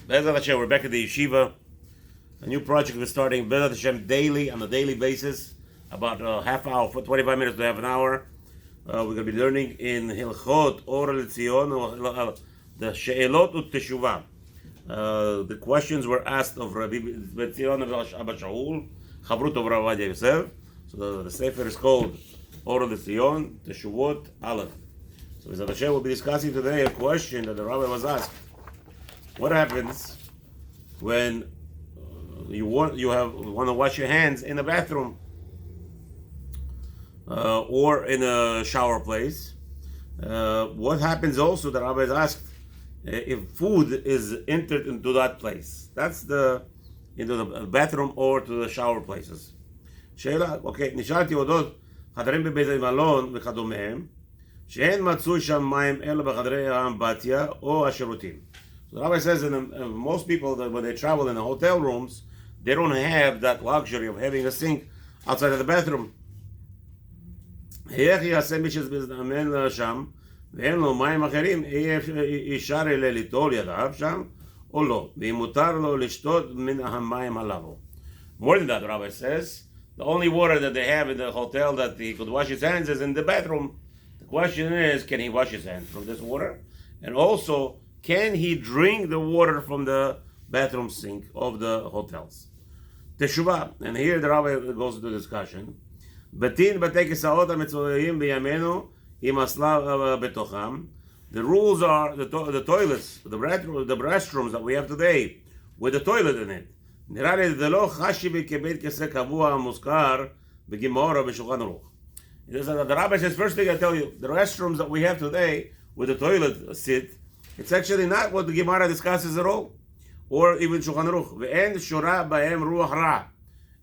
LaHaShem, we're back at the Yeshiva. A new project we're starting, LaHaShem, daily, on a daily basis, about a half hour, for 25 minutes to half an hour. We're going to be learning in Hilchot Or L'Tzion, the She'elot U'Teshuvah. The questions were asked of Rabbi Betzion Abba Shaul, Chavrut of Rabbi Yosef. So the Sofer is called Or L'Tzion, Teshuvot Aleph. So LaHaShem will be discussing today a question that the Rabbi was asked. What happens when you want to wash your hands in the bathroom or in a shower place? What happens also, the Rabbi has asked, if food is entered into that place? That's into the bathroom or to the shower places. שאלה, אוקיי, נשאלתי אודות חדרים בבית מלון וכדומיהם, שאין מצוי שם מים אלא בחדרי האמבטיה או השירותים. So the Rabbi says most people, that when they travel in the hotel rooms, they don't have that luxury of having a sink outside of the bathroom. איך יעשה מי שמזדמן שם ואין לו מים אחרים, אפשר ליטול ידיו שם או לא, ואם מותר לו לשתות מן המים הללו. More than that, the Rabbi says, the only water that they have in the hotel that he could wash his hands is in the bathroom. The question is, can he wash his hands from this water? And also, can he drink the water from the bathroom sink of the hotels? Teshuvah. And here the Rabbi goes into discussion. Betin b'tei kisa'ot ha'metzoyim b'yamenu im asla betocham. The rules are the toilets, the restrooms that we have today, with the toilet in it. נראה לי זה לא חשיבי כבית כיסא קבוע המוזכר בגימורה בשולחן ערוך. The Rabbi says, first thing I tell you, the restrooms that we have today, with the toilet sit, it's actually not what the Gemara discusses at all, or even Shulchan Aruch. Ve'en shora b'hem ruach ra,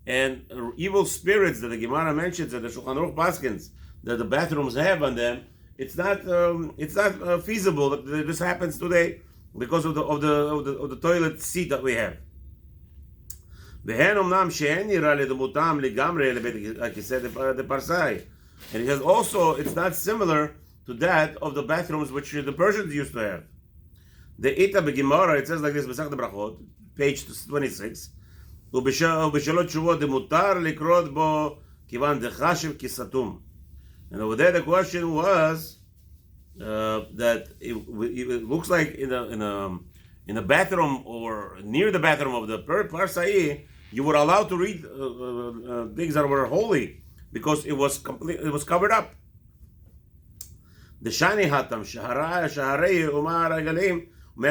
and evil spirits that the Gemara mentions that the Shulchan Aruch paskins that the bathrooms have on them, it's not feasible that this happens today because of the toilet seat that we have. Ve'en omnam she'en nira ledemutam legamre lebet hakiseh deparsai, and he says also it's not similar to that of the bathrooms which the Persians used to have. The Ita Begimara, it says like this, Besach de Brachot, page 26, Ubishalot Shuvot de Mutar Likrot Bo Kivan de Chashiv Kisatum. And over there the question was that it looks like in a bathroom or near the bathroom of the Parsai, you were allowed to read things that were holy because it was covered up. The Shani Hatam Shaharei Umar Agalim. Over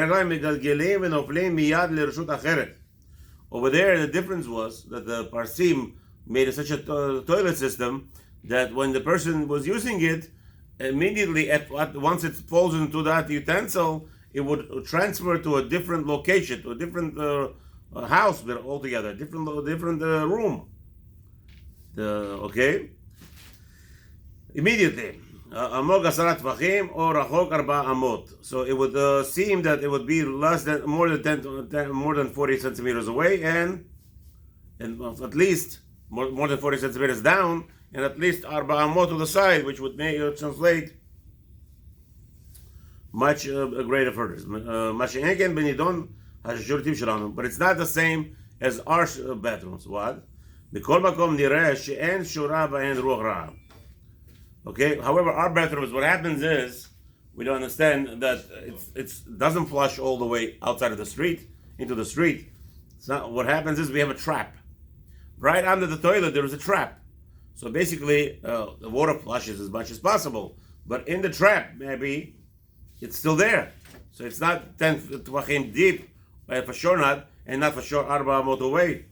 there, the difference was that the Parsim made such a toilet system that when the person was using it, immediately once it falls into that utensil, it would transfer to a different location, to a different house altogether, different room. Okay? Immediately. So it would seem that it would be more than 40 centimeters away, and at least more than 40 centimeters down, and at least 4 amot to the side, which would translate much greater further. But it's not the same as our bathrooms. What? Okay. However, our bathrooms, what happens is we don't understand that it doesn't flush all the way outside of the street into the street. So what happens is we have a trap right under the toilet. There is a trap. So basically, the water flushes as much as possible, but in the trap, maybe it's still there. So it's not 10 tvachim deep, for sure not, and not for sure 4 amot away.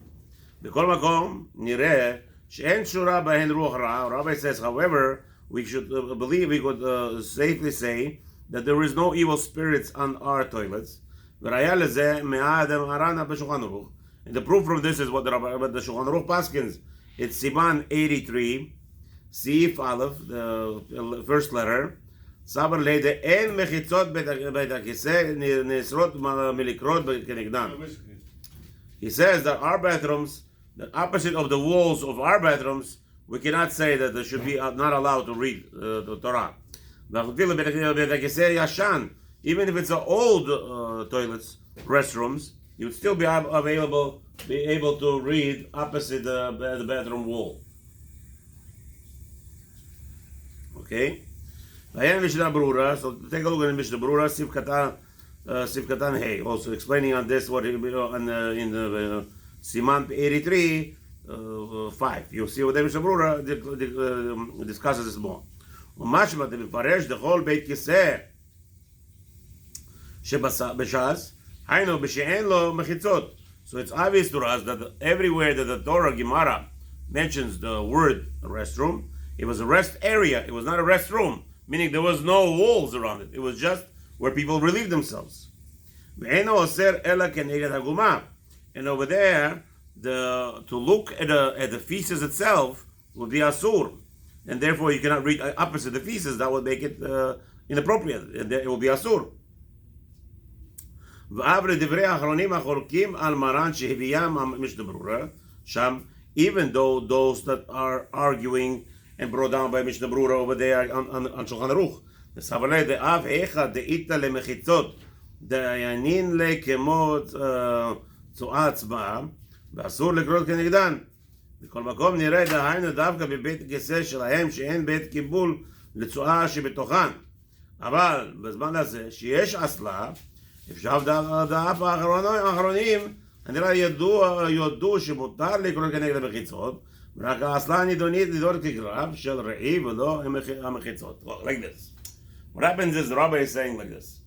בכל מקום נראה שאין שורה בהן רוח רע. Rabbi says, however, we should believe, we could safely say that there is no evil spirits on our toilets. And the proof from this is what the Shulchan Aruch paskins. It's Siman 83, Sif Aleph, the first letter. Sabar leide en mechitzot beit hakiseh nesrot melikrot kenegdan. He says that our bathrooms, the opposite of the walls of our bathrooms, we cannot say that they should be not allowed to read the Torah. Even if it's an old toilets, restrooms, you would still be able to read opposite the bathroom wall. Okay? So take a look at Mishnah Brura, Sif Katan Hey. Also explaining on this what in the Siman 83, 5. You'll see what the Mishnah Brura discusses this more. ומשמע דמפרש דכל בית כיסא שבש"ס, היינו בשאין לו מחיצות. So it's obvious to us that everywhere that the Torah Gemara mentions the word restroom, it was a rest area, it was not a restroom, meaning there was no walls around it, it was just where people relieved themselves. ואינו אוסר אלא כנגד הגומה. And over there, to look at the feces itself would be asur. And therefore you cannot read opposite the feces, that would make it inappropriate, and it will be asur. Even though those that are arguing and brought down by Mishnah Brura over there on Shulchan Aruch, the Savalei the Av Echa the Ita le Mechitzot the Yanin le Kemot Tzuatzba Basur le Krot Kenegdan. בכל מקום נראה דהיינו דווקא בבית הכיסא שלהם שאין בית קיבול לצואה שבתוכן. אבל בזמן הזה שיש אסלה, אפשר דאף האחרונים, הנראה יודו שמותר לקרוא כנגד המחיצות, ורק האסלה הנידונית לדור כגרב של ראי ולא המחיצות. Like this. What happens is the Rabbi is saying like this.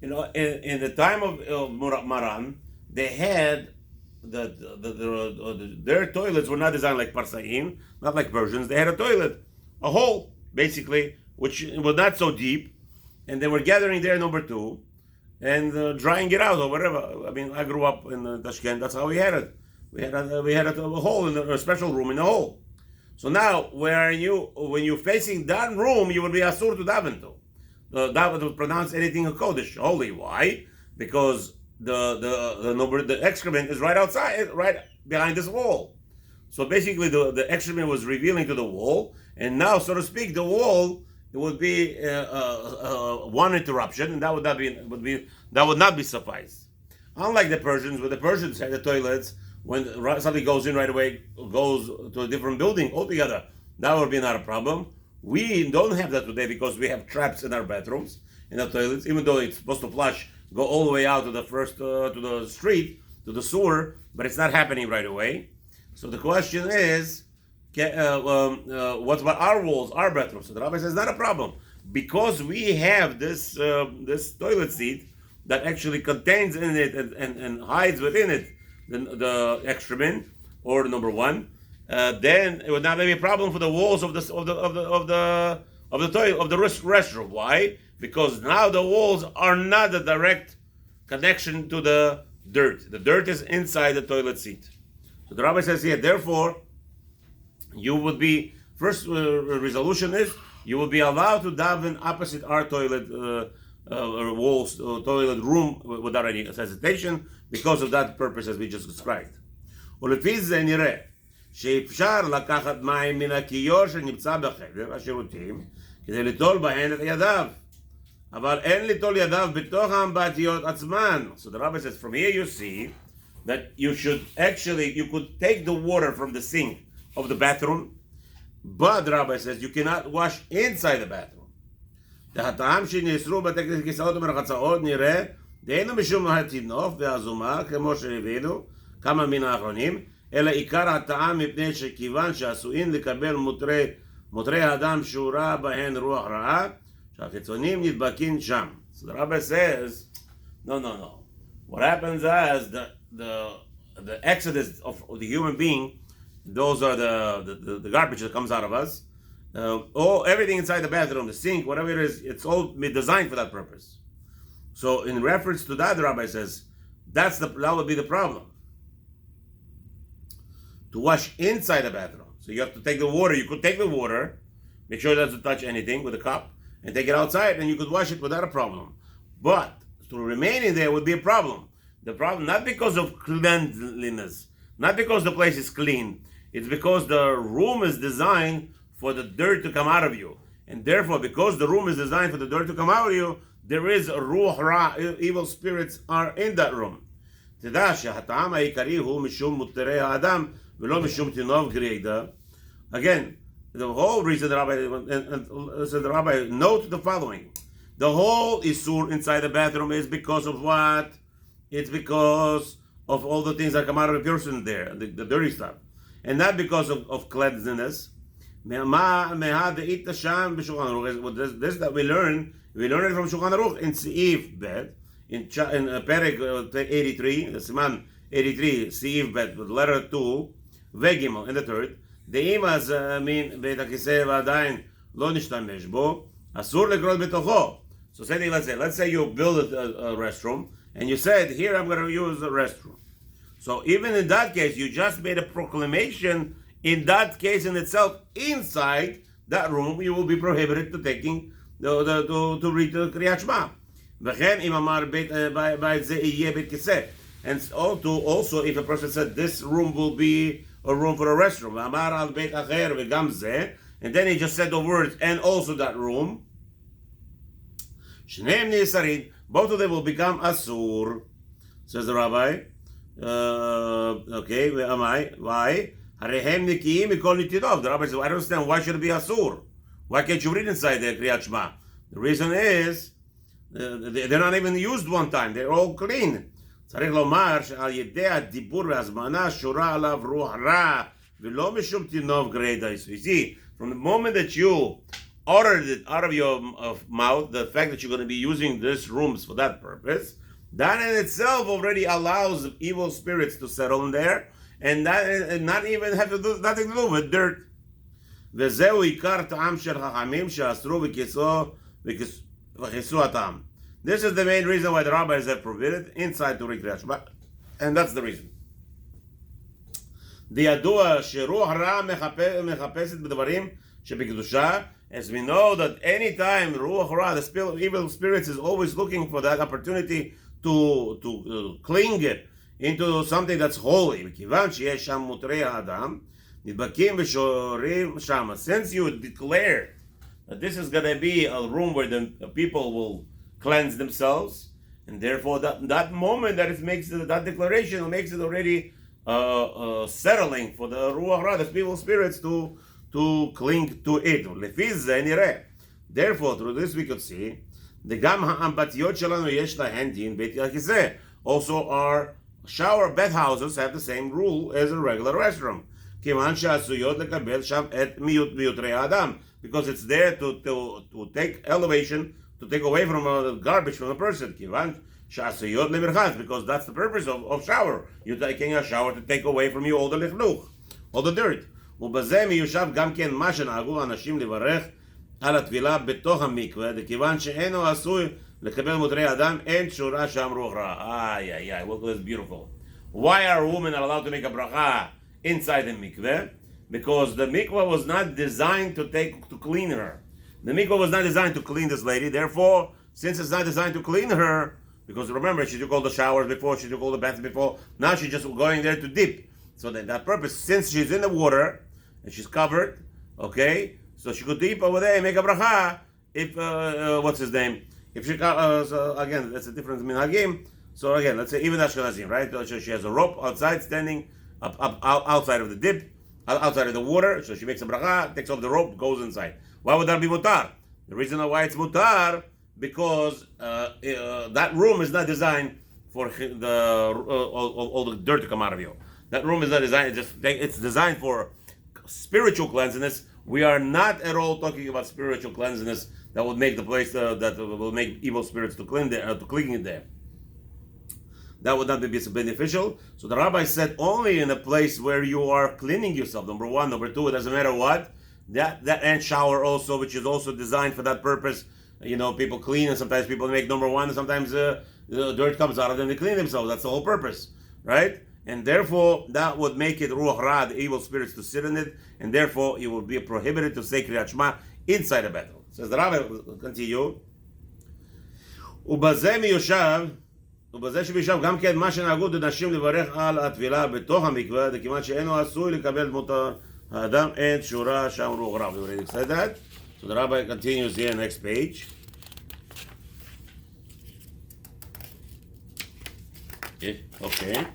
You know, in the time of Maran, they had their toilets were not designed like Parsaim, not like Persians. They had a toilet, a hole, basically, which was not so deep, and they were gathering there, number two, and drying it out or whatever. I mean, I grew up in Tashkent. That's how we had it. We had a hole in a special room in the hole. So now, when you're facing that room, you would be asur to daven to. The daven would pronounce anything a kodesh, holy. Why? Because the excrement is right outside, right behind this wall. So basically, the excrement was revealing to the wall, and now, so to speak, the wall it would be one interruption, and that would not be suffice. Unlike the Persians, where the Persians had the toilets, when something goes in right away, goes to a different building altogether, that would be not a problem. We don't have that today because we have traps in our bathrooms, in the toilets, even though it's supposed to flush. Go all the way out to the to the street, to the sewer, but it's not happening right away. So the question is, what's about our walls, our bathrooms? So the Rabbi says, not a problem, because we have this toilet seat that actually contains in it and hides within it the excrement, or number one. Then it would not be a problem for the walls of the toilet of the restroom. Why? Because now the walls are not a direct connection to the dirt. The dirt is inside the toilet seat. So the Rabbi says here, therefore, you would be, first resolution is, you will be allowed to daven opposite our toilet walls, toilet room, without any hesitation, because of that purpose as we just described. ולפי זה נראה שאפשר לקחת מים מן הכיור שנמצא בחדר השירותים כדי ליטול בהן את ידיו. אבל אין ליטול ידיו בתוך האמבטיות עצמן. So the Rabbi says, from here you see that you could take the water from the sink of the bathroom, but the Rabbi says you cannot wash inside the bathroom. הטעם שנאסרו בתי כיסאות ומרחצאות נראה דהיינו משום התינוף והזומה כמו שהבינו כמה מן האחרונים, אלא עיקר הטעם מפני שכיוון שעשויים לקבל מותרי האדם שורה בהן רוח רעה, שהחיצונים נדבקים שם. So the Rabbi says, no. What happens is the exodus of the human being, those are the garbage that comes out of us, everything inside the bathroom, the sink, whatever it is, it's all designed for that purpose. So in reference to that, the Rabbi says, that would be the problem. To wash inside the bathroom. So you have to take the water. You could take the water, make sure it doesn't touch anything with a cup, and take it outside, and you could wash it without a problem. But to remain in there would be a problem. The problem, not because of cleanliness, not because the place is clean, it's because the room is designed for the dirt to come out of you. And therefore, because the room is designed for the dirt to come out of you, there is ruach ra, evil spirits are in that room. תדע שהטעם העיקרי הוא משום מותרי האדם ולא משום תינוב גרידה. Again, the whole reason the Rabbi note the following. The whole Isur inside the bathroom is because of what? It's because of all the things that come out of a person there, the dirty stuff. And not because of cleanliness. This that we learn it from Shulchan Aruch in Seif Bet, in Perek 83, the Siman 83, Seif Bet, with letter 2, Vegimel, and the third. דאם אז בית הכיסא ועדיין לא נשתמש בו, אסור לקרות בתוכו. So let's say you build a restroom, and you said, here I'm going to use the restroom. So even in that case, you just made a proclamation. In that case in itself, inside that room, you will be prohibited to taking to read the Kriyat Shema. וכן אם אמר בית זה יהיה בית כיסא. And also if a person said this room will be a room for a restroom, ואמר על בית אחר וגם זה, and then he just said the words and also that room, שניהם נאסרים, both of them will become asur, says the Rabbi. Okay, why? הרי הם נקיים מכל נתינות. The Rabbi says, I don't understand, why should it be asur? Why can't you read inside the Kriyat Shema? The reason is they're not even used one time, they're all clean. צריך לומר שעל ידי הדיבור והזמנה שורה עליו רוח רע ולא משום תינוב גרידא. You see, from the moment that you uttered it out of your mouth, the fact that you're going to be using these rooms for that purpose, that in itself already allows evil spirits to settle in there, and that not even have to do nothing to do with dirt. וזהו עיקר טעם של חכמים שאסרו וכיסו הטעם. This is the main reason why the rabbis have prohibited inside to read Kriyat Shema, and that's the reason. ידוע שרוח רע מחפשת בדברים שבקדושה, as we know that any time ruach ra, the spirit of evil spirits, is always looking for that opportunity to cling it into something that's holy. מכיוון שיש שם מותרי האדם, נדבקים ושורים שם. Since you declare that this is going to be a room where the people will cleanse themselves, and therefore that moment that it makes that declaration makes it already settling for the ruach ra, the evil spirits, to cling to it. Therefore, through this we could see the gam ha'ambatiyot shelanu yesh lahen din beit yakiseh. Also, our shower bath houses have the same rule as a regular restroom. Because it's there to take elevation, to take away from garbage from a person. Because that's the purpose of shower. You're taking a shower to take away from you all the lichluk, all the dirt. ובזה מיושב גם כן מה שנהגו אנשים לברך על הטבילה בתוך המקווה, וכיוון שאינו עשוי לקבל מותרי אדם, אין שורה שם רוח רע. Look at this beautiful. Why are women not allowed to make a bracha inside the mikveh? Because the mikveh was not designed to clean her. The mikveh was not designed to clean this lady. Therefore, since it's not designed to clean her, because remember, she took all the showers before, she took all the baths before, now she's just going there to dip. So that purpose, since she's in the water and she's covered, okay, so she could dip over there and make a bracha. If what's his name? If she so again, that's a difference in minhagim. So again, let's say even Ashkenazim, right? So she has a rope outside, standing up outside of the dip, outside of the water. So she makes a bracha, takes off the rope, goes inside. Why would that be mutar? The reason why it's mutar, because that room is not designed for all the dirt to come out of you. That room is not designed. It's designed for spiritual cleanliness. We are not at all talking about spiritual cleanliness that would make the place that will make evil spirits to clean in there. That would not be beneficial. So the rabbi said only in a place where you are cleaning yourself. Number one, number two, it doesn't matter what. That and shower also, which is also designed for that purpose. You know, people clean, and sometimes people make number one, and sometimes the dirt comes out of them. They clean themselves. That's the whole purpose, right? And therefore, that would make it ruach ra, the evil spirits, to sit in it, and therefore it would be prohibited to say Kriyat Shema inside a battle. Says the rabbi, continue. ובזה שבישב גם כן מה שנהגו נשים לברך על הטבילה בתוך המקווה, וכיוון שאינו עשוי לקבל דמות האדם, אין שורה שם רוח רע. We already said that. So the rabbi continues here, next page. Okay.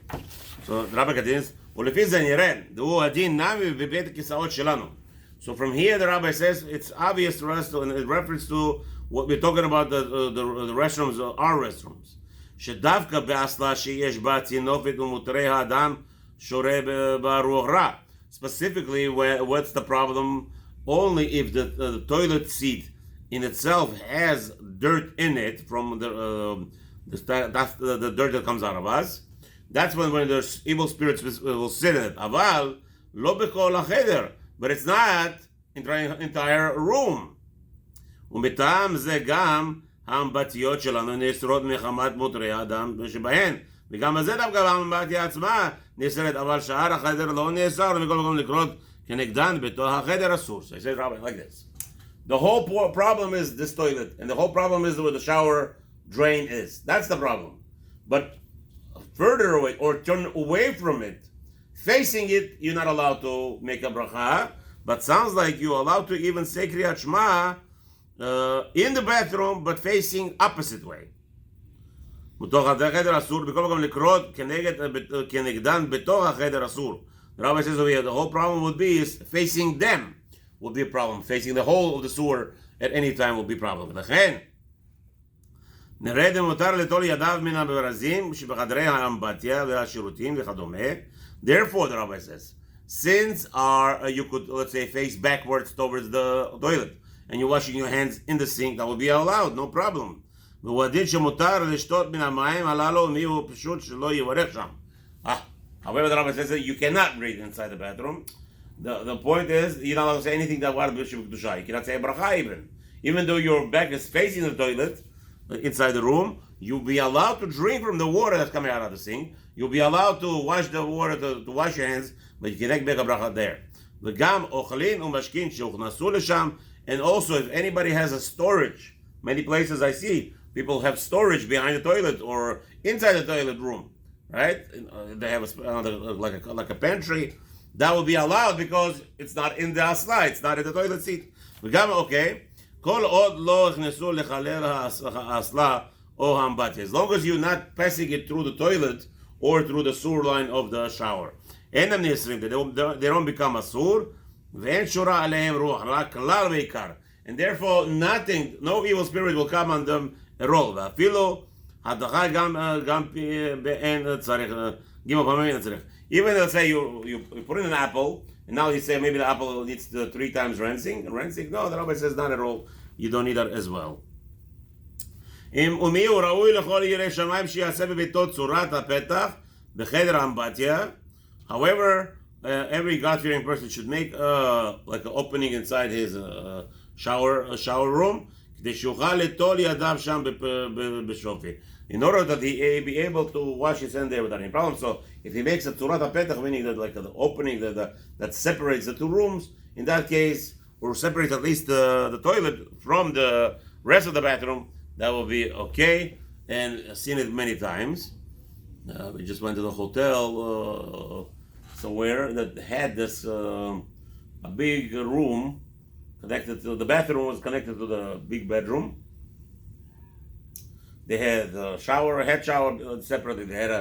So the Rabbi continues, ולפי זה נראה, דהו הדין נמי בבית הכיסאות שלנו. So from here the Rabbi says it's obvious to us in reference to what we're talking about the restrooms, our restrooms. שדווקא באסלה שיש בה צינופת ומותרי האדם שורה ברוח רע. Specifically, what's the problem? Only if the toilet seat in itself has dirt in it from the dirt that comes out of us. That's when there's evil spirits will sit in it. Aval lo b'kol hacheder, but it's not entire room. ומטעם זה גם האמבטיות שלנו נאסרות מחמת מותרי האדם שבהן. וגם הזה דווקא האמבטיה עצמה נאסרת, אבל שאר החדר לא נאסר, ומכל מקום לקרות כנגדן בתוך החדר אסור. So I said, Rabbi, like this. The whole problem is this toilet, and the whole problem is where the shower drain is. That's the problem. But further away, or turn away from it, facing it, you're not allowed to make a bracha, but sounds like you're allowed to even say Kriyat Shema in the bathroom, but facing opposite way. מתוך החדר אסור, בכל מקום לקרות כנגדן בתוך החדר אסור. The Rabbi says over here, the whole problem would be is facing them would be a problem. Facing the whole of the sewer at any time will be a problem. לכן, נרד מותר לטול ידיו מן הברזים שבחדרי האמבטיה והשירותים וכדומה. Therefore, the Rabbi says, since you could, let's say, face backwards towards the toilet, and you're washing your hands in the sink, that would be allowed, no problem. והוא שמותר לשתות מן המים הללו מיהו פשוט שלא יברך שם. However, the Rabbi says that you cannot breathe inside the bathroom. The point is, you're not allowed to say anything that was b'shivuk kedusha. You cannot say a bracha even. Even though your back is facing the toilet, inside the room, you'll be allowed to drink from the water that's coming out of the sink. You'll be allowed to wash the water, to wash your hands, but you cannot make a bracha there. וגם אוכלים ומשקים שהוכנסו לשם, and also if anybody has a storage, many places I see, people have storage behind the toilet or inside the toilet room, right? They have like a pantry. That will be allowed because it's not in the asla, it's not in the toilet seat. וגם, okay, כל עוד לא הכנסו לחלל האסלה או האמבטיה. As long as you're not passing it through the toilet or through the sewer line of the shower. אין הם נאסרים, they don't become אסור, ואין שורה עליהם רוח, רק כלל ועיקר. And therefore, nothing, no evil spirit will come on them at all. ואפילו, הדחה גם באין צריך, גימל פעמים אין צריך. Even let's say you put in an apple, and now you say maybe the apple needs 3 times rinsing. No, the Rabbi says not at all. You don't need that as well. ומי הוא ראוי לכל ירא שמיים שיעשה בביתו צורת הפתח בחדר האמבטיה. However, every God-fearing person should make like an opening inside his shower room, כדי שיוכל לטול ידיו שם בשופי. In order that he be able to wash his hand there without any problem. So if he makes a tzurat petach, meaning that like the opening that separates the 2 rooms, in that case, or separates at least the toilet from the rest of the bathroom, that will be okay. And I've seen it many times. We just went to the hotel somewhere that had this a big room connected to the bathroom was connected to the big bedroom. They had a head shower separately. They had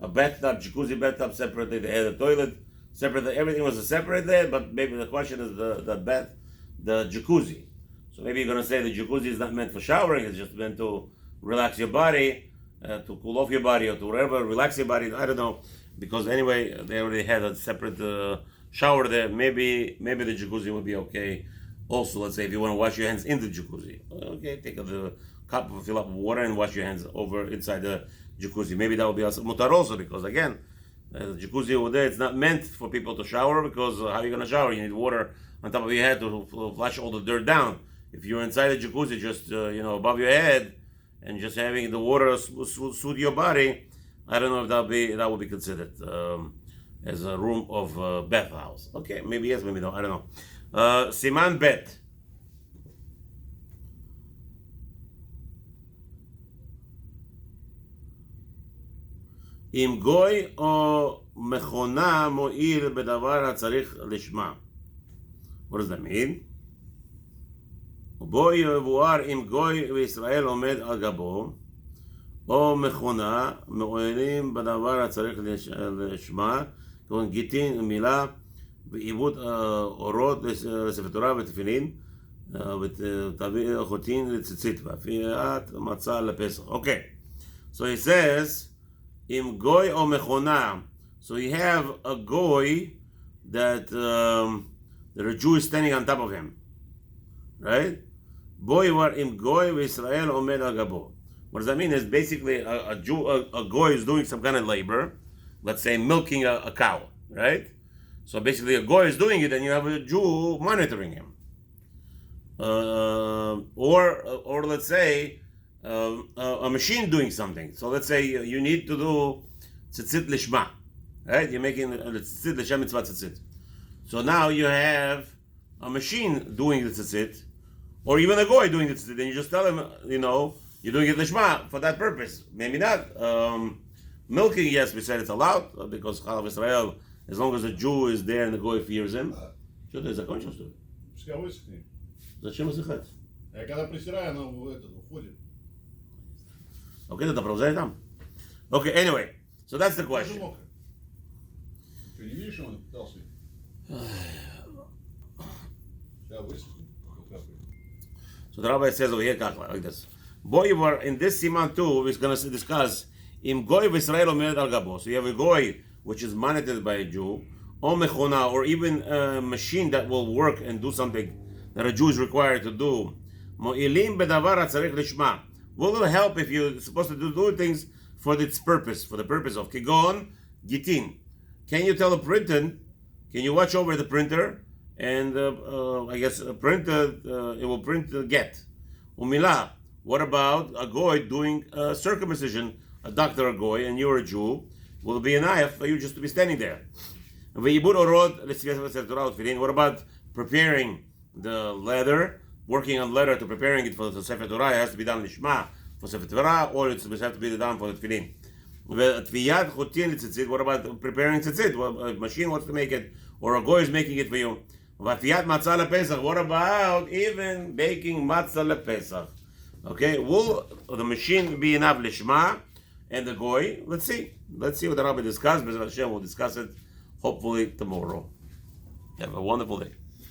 a bathtub, jacuzzi bathtub separately. They had a toilet separately. Everything was separate there, but maybe the question is the jacuzzi. So maybe you're going to say the jacuzzi is not meant for showering. It's just meant to relax your body, to cool off your body, or to whatever, relax your body. I don't know. Because anyway, they already had a separate shower there. Maybe the jacuzzi would be okay. Also, let's say if you want to wash your hands in the jacuzzi. Okay, take the cup, fill up with water and wash your hands over inside the jacuzzi. Maybe that will be mutar also, because again, the jacuzzi over there, it's not meant for people to shower, because how are you going to shower? You need water on top of your head to flush all the dirt down. If you're inside the jacuzzi, just above your head, and just having the water soothe your body, I don't know if that would be considered as a room of bathhouse. Okay, maybe yes, maybe no, I don't know. Siman Bet. אם גוי או מכונה מועיל בדבר הצריך לשמה. What does that mean? ובו יבואר אם גוי וישראל עומד על גבו, או מכונה, מעוניינים בדבר הצריך לשמה, כגון גיטין, מילה, ועיבוד אורות לספר תורה ותפילין, ותביא חוטין לציצית, ואפיית מצה לפסח. Okay, so he says, im goy או מכונה, so you have a goy that a Jew is standing on top of him, right? Boy war im goy v'Israel omed al gabo. What does that mean? Is basically a Jew, a goy is doing some kind of labor, let's say milking a cow, right? So basically a goy is doing it and you have a Jew monitoring him. Or let's say a machine doing something. So let's say you need to do tzitzit lishma, right? You're making tzitzit l'shem mitzvah tzitzit. So now you have a machine doing the tzitzit, or even a goy doing the tzitzit, and you just tell him, you're doing it lishma for that purpose. Maybe not. Milking, yes, we said it's allowed because Chalav Israel, as long as a Jew is there and the goy fears him. Что это за кончилось? Пускай высохнет. Зачем высыхать? Я когда присираю, оно уходит. Okay, это продолжай там. Okay, anyway, so that's the question. Ты не видишь, он пытался? Сейчас высохнет. So the Rabbi says over here, like this. Boy, were in this Siman too, we're going to discuss im goy v'Israel omed al gabo. So you have a goy which is monitored by a Jew, or mechona, or even a machine that will work and do something that a Jew is required to do. Mo'ilim bedavar hatzarich lishma. Will it help if you're supposed to do things for its purpose, for the purpose of kigon gitin? Can you tell the printer? Can you watch over the printer and I guess print? It will print the get. Umila. What about a goy doing circumcision? A doctor, a goy, and you're a Jew. Will it be an ayah for you just to be standing there? What about preparing the leather, working on leather to preparing it for the Sefer Torah? It has to be done lishma for Sefer Torah, or it has to be done for the tefillin. What about preparing tzitzit? Well, a machine wants to make it, or a goy is making it for you. What about even baking matzah lepesach? Okay, will the machine be enough lishma and the goy? Let's see what the Rabbi discussed. But LaHaShem will discuss it hopefully tomorrow. Have a wonderful day.